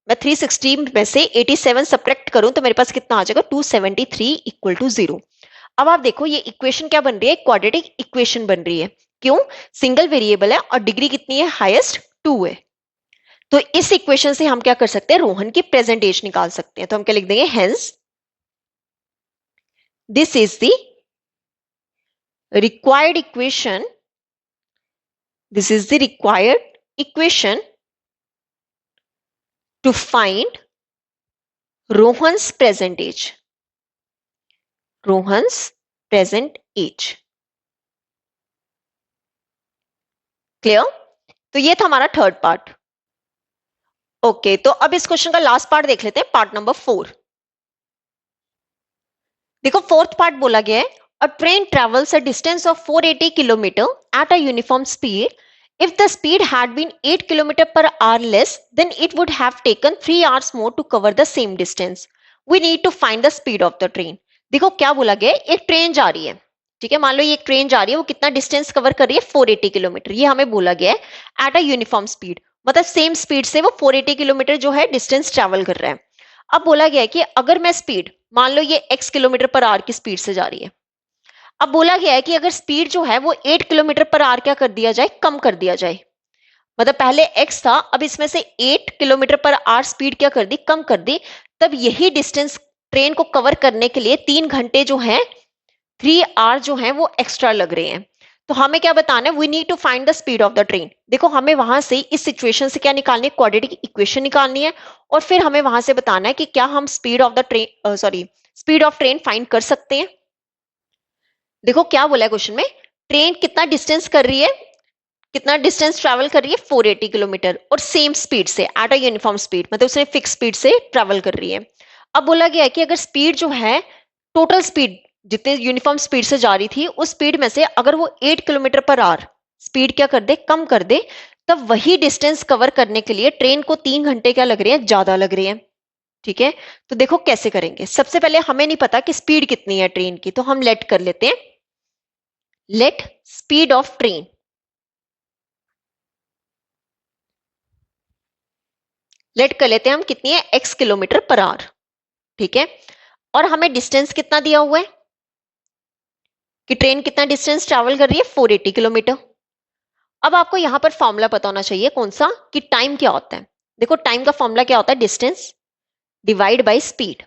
मैं 360 में से 87 सब्ट्रैक्ट करूं तो मेरे पास कितना आ जाएगा? 273 इक्वल टू 0। अब आप देखो ये इक्वेशन क्या बन रही है? क्वाड्रेटिक इक्वेशन बन रही है। क्यों? सिंगल वेरिएबल है और डिग्री कितनी है? हाईएस्ट 2 है। तो इस इक्वेशन से हम क्या कर सकते हैं? रोहन की प्रेजेंट एज निकाल सकते हैं। तो हम क्या लिख देंगे? Hence this is the required equation, this is the required equation to find Rohan's present age. Rohan's present age. Clear? तो ये था हमारा थर्ड पार्ट। ओके, तो अब इस क्वेश्चन का लास्ट पार्ट देख लेते हैं, पार्ट नंबर 4। देखो फोर्थ पार्ट बोला गया है, अ train travels a distance of 480 kilometre at a uniform speed. If the speed had been 8 km/h less, then it would have taken 3 hours more to cover the same distance. We need to find the speed of the train. देखो क्या बोला गया है, एक ट्रेन जा रही है। ठीक है, मान लो ये एक ट्रेन जा रही है, वो कितना डिस्टेंस कवर कर रही है? 480 किलोमीटर। ये हमें बोला गया है एट अ यूनिफॉर्म स्पीड, मतलब सेम स्पीड से वो 480 किलोमीटर जो है डिस्टेंस ट्रेवल कर रहा है। अब बोला गया है कि अगर मैं स्पीड, मान लो ये x km/h की स्पीड से जा रही है। अब बोला गया है कि अगर स्पीड जो है वो 8 km/h क्या कर दिया जाए? कम कर दिया जाए। मतलब पहले x था, अब इसमें से 8 km/h स्पीड क्या कर दी? कम कर दी। तब यही डिस्टेंस ट्रेन को कवर करने के लिए 3 घंटे जो है, 3 आवर जो है वो एक्स्ट्रा लग रहे हैं। तो हमें क्या बताना है? We need to find the speed of the train. देखो हमें वहां से इस सिचुएशन से क्या निकालनी है? क्वाड्रेटिक इक्वेशन निकालनी है, और फिर हमें वहां से बताना है कि क्या हम speed of the train speed of train find कर सकते हैं। देखो क्या बोला है क्वेश्चन में, ट्रेन कितना डिस्टेंस कर रही है, कितना डिस्टेंस ट्रैवल कर रही है? 480 किलोमीटर, और सेम स्पीड से, एट अ यूनिफॉर्म स्पीड, मतलब उसने फिक्स स्पीड से ट्रैवल कर रही है। अब बोला गया है कि अगर स्पीड जो है, टोटल स्पीड जितने यूनिफॉर्म स्पीड से जा रही थी, उस स्पीड में से अगर वो 8 km/h स्पीड क्या कर दे? कम कर दे, तब वही डिस्टेंस कवर करने के लिए ट्रेन को 3 घंटे क्या लग रहे हैं? ज्यादा लग रहे हैं। ठीक है, तो देखो कैसे करेंगे। सबसे पहले हमें नहीं पता कि स्पीड कितनी है ट्रेन की, तो हम लेट कर लेते हैं, let speed of train, let कर लेते हैं हम, कितनी है? x km/h। ठीक है, और हमें डिस्टेंस कितना दिया हुआ है कि ट्रेन कितना डिस्टेंस ट्रैवल कर रही है? 480 किलोमीटर। अब आपको यहां पर फॉर्मूला पता होना चाहिए, कौन सा? कि टाइम क्या होता है। देखो टाइम का फॉर्मूला क्या होता है, डिस्टेंस डिवाइड बाय स्पीड।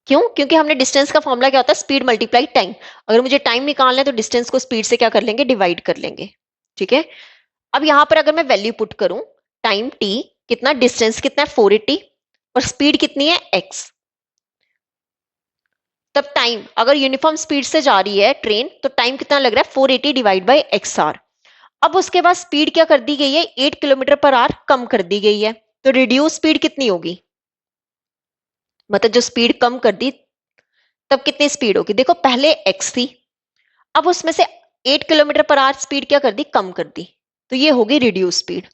क्यों? क्योंकि हमने डिस्टेंस का फॉर्मूला क्या होता है, स्पीड मल्टीप्लाई टाइम। अगर मुझे टाइम निकालना है तो डिस्टेंस को स्पीड से क्या कर लेंगे, डिवाइड कर लेंगे। ठीक है, अब यहां पर अगर मैं वैल्यू पुट करूं, टाइम टी कितना, डिस्टेंस कितना है 480 और स्पीड कितनी है x, तब टाइम अगर यूनिफॉर्म स्पीड से जा रही है ट्रेन तो टाइम कितना लग रहा है 480 डिवाइड बाई एक्स आर। अब उसके बाद स्पीड क्या कर दी गई है, 8 किलोमीटर पर आवर कम कर दी गई है, तो रिड्यूस स्पीड कितनी होगी, मतलब जो स्पीड कम कर दी तब कितनी स्पीड होगी। देखो पहले x थी, अब उसमें से 8 किलोमीटर पर आवर स्पीड क्या कर दी, कम कर दी, तो ये होगी रिड्यूस स्पीड।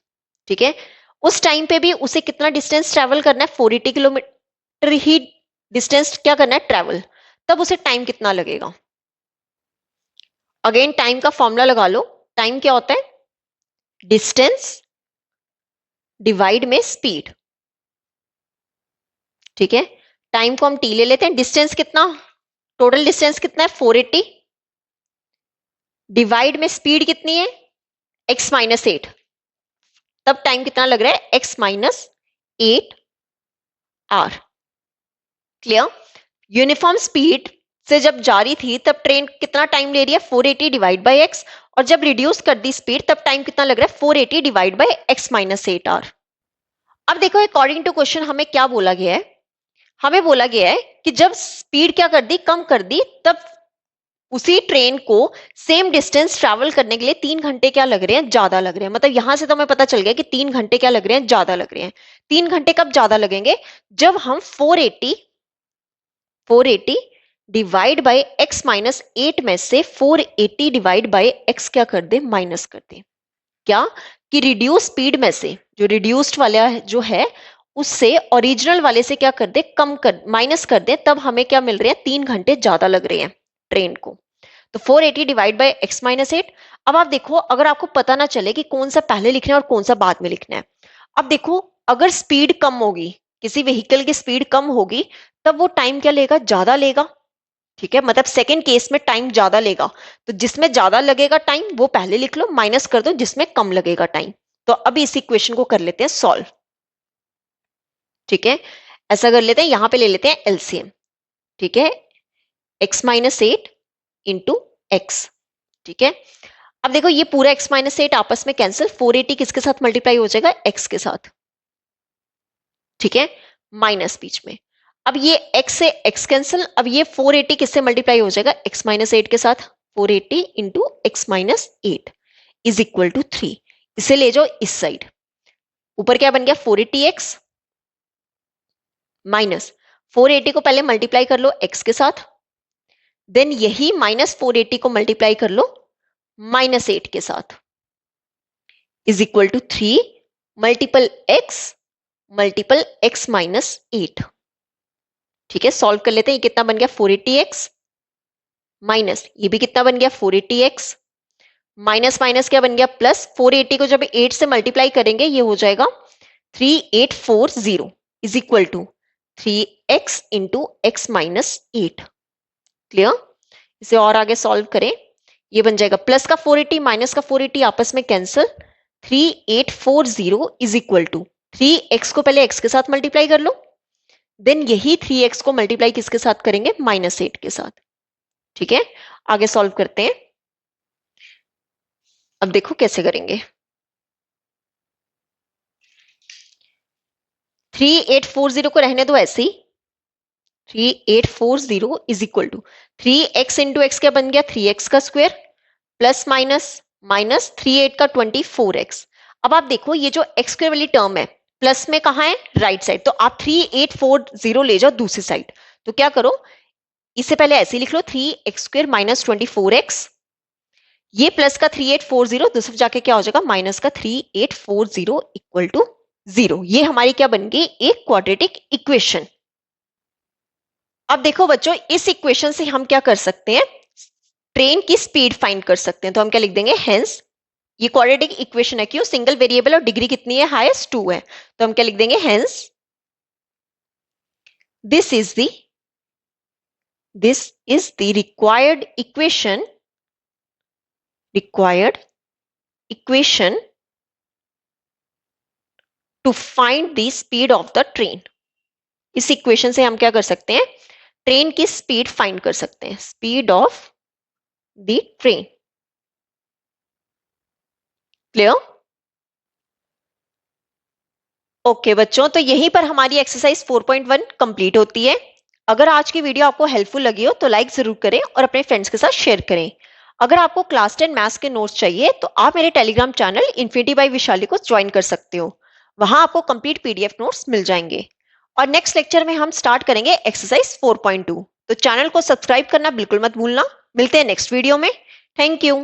ठीक है, उस टाइम पे भी उसे कितना डिस्टेंस ट्रेवल करना है, 480 किलोमीटर ही डिस्टेंस क्या करना है ट्रेवल, तब उसे टाइम कितना लगेगा। अगेन टाइम का फॉर्मूला लगा लो, टाइम क्या होता है, डिस्टेंस डिवाइड में स्पीड। ठीक है, टाइम को हम टी ले लेते हैं, डिस्टेंस कितना, टोटल डिस्टेंस कितना है 480 डिवाइड में स्पीड कितनी है x माइनस 8, तब टाइम कितना लग रहा है x माइनस 8 आर। क्लियर, यूनिफॉर्म स्पीड से जब जारी थी तब ट्रेन कितना टाइम ले रही है 480 डिवाइड बाई एक्स, और जब रिड्यूस कर दी स्पीड तब टाइम कितना लग रहा है 480 डिवाइड बाई एक्स माइनस 8 आर। अब देखो अकॉर्डिंग टू क्वेश्चन हमें क्या बोला गया है, हमें बोला गया है कि जब स्पीड क्या कर दी, कम कर दी, तब उसी ट्रेन को सेम डिस्टेंस ट्रैवल करने के लिए 3 घंटे क्या लग रहे हैं, ज्यादा लग रहे हैं। मतलब यहां से तो हमें पता चल गया कि 3 घंटे क्या लग रहे हैं, ज्यादा लग रहे हैं। 3 घंटे कब ज्यादा लगेंगे, जब हम 480 डिवाइड बाई एक्स माइनस 8 में से 480 डिवाइड बाई एक्स क्या कर दे, माइनस कर दे। क्या कि रिड्यूस स्पीड में से जो रिड्यूस्ड वाला जो है उससे ओरिजिनल वाले से क्या कर दे, कम कर, माइनस कर दे, तब हमें क्या मिल रहे हैं, 3 घंटे ज्यादा लग रहे हैं ट्रेन को। तो 480 डिवाइड बाई एक्स माइनस 8। अब आप देखो अगर आपको पता ना चले कि कौन सा पहले लिखना है और कौन सा बाद में लिखना है, अब देखो अगर स्पीड कम होगी, किसी व्हीकल की स्पीड कम होगी, तब वो टाइम क्या लेगा, ज्यादा लेगा। ठीक है, मतलब सेकंड केस में टाइम ज्यादा लेगा, तो जिसमें ज्यादा लगेगा टाइम वो पहले लिख लो, माइनस कर दो जिसमें कम लगेगा टाइम। तो अभी इस इक्वेशन को कर लेते हैं सॉल्व। ठीक है, ऐसा कर लेते हैं, यहां पे ले लेते हैं एलसीएम। ठीक है, x माइनस 8 इंटू एक्स। ठीक है, अब देखो ये पूरा x माइनस 8 आपस में कैंसिल, 480 किसके साथ मल्टीप्लाई हो जाएगा, x के साथ। ठीक है, माइनस बीच में, अब ये x से x कैंसिल, अब ये 480 किससे मल्टीप्लाई हो जाएगा, x माइनस 8 के साथ। 480 into x minus 8 is equal to 3। इसे ले जाओ इस साइड, ऊपर क्या बन गया 480x माइनस 480 को पहले मल्टीप्लाई कर लो x के साथ, देन यही माइनस 480 को मल्टीप्लाई कर लो माइनस 8 के साथ, is equal to 3 multiple x minus 8। ठीक है, सॉल्व कर लेते हैं, ये कितना बन गया 480x माइनस ये भी कितना बन गया 480x माइनस माइनस क्या बन गया प्लस, 480 को जब 8 से मल्टीप्लाई करेंगे ये हो जाएगा 3840 is equal to 3x into x minus 8। Clear, इसे और आगे सॉल्व करें, ये बन जाएगा प्लस का 480 माइनस का 480 आपस में cancel, 3840 is equal to 3x को पहले x के साथ मल्टीप्लाई कर लो, देन यही 3x को मल्टीप्लाई किसके साथ करेंगे, माइनस 8 के साथ। ठीक है, आगे सॉल्व करते हैं, अब देखो कैसे करेंगे। 3840 को रहने दो ऐसे ही, 3840 is equal to 3x into x क्या बन गया 3x का स्क्वायर प्लस माइनस माइनस 38 का 24x। अब आप देखो ये जो एक्स स्क्वायर वाली टर्म है प्लस में कहा है, राइट साइड, तो आप 3840 ले जाओ दूसरी साइड, तो क्या करो इससे पहले ऐसे लिख लो 3x स्क्वायर माइनस 24x, ये प्लस का 3840 दूसरी जाके क्या हो जाएगा माइनस का 3840 इक्वल टू 0। ये हमारी क्या बन गई, एक क्वाड्रेटिक इक्वेशन। अब देखो बच्चों इस इक्वेशन से हम क्या कर सकते हैं, ट्रेन की स्पीड फाइंड कर सकते हैं, तो हम क्या लिख देंगे, हेंस ये क्वाड्रेटिक इक्वेशन है, क्यों, सिंगल वेरिएबल और डिग्री कितनी है, हाईएस्ट 2 है, तो हम क्या लिख देंगे, hence this is the required equation two find the speed of the train. इस इक्वेशन से हम क्या कर सकते हैं, ट्रेन की स्पीड फाइंड कर सकते हैं, speed of the train. Clear? Okay बच्चों, तो यहीं पर हमारी एक्सरसाइज 4.1 कंप्लीट होती है। अगर आज की वीडियो आपको हेल्पफुल लगी हो तो लाइक जरूर करें और अपने फ्रेंड्स के साथ शेयर करें। अगर आपको क्लास 10 मैथ्स के नोट्स चाहिए तो आप मेरे Telegram channel infinity by Vishali को ज्वाइन कर सकते हो। वहां आपको कंप्लीट पीडीएफ नोट्स मिल जाएंगे। और नेक्स्ट लेक्चर में हम स्टार्ट करेंगे एक्सरसाइज 4.2। तो चैनल को सब्सक्राइब करना बिल्कुल मत भूलना। मिलते हैं नेक्स्ट वीडियो में। Thank you.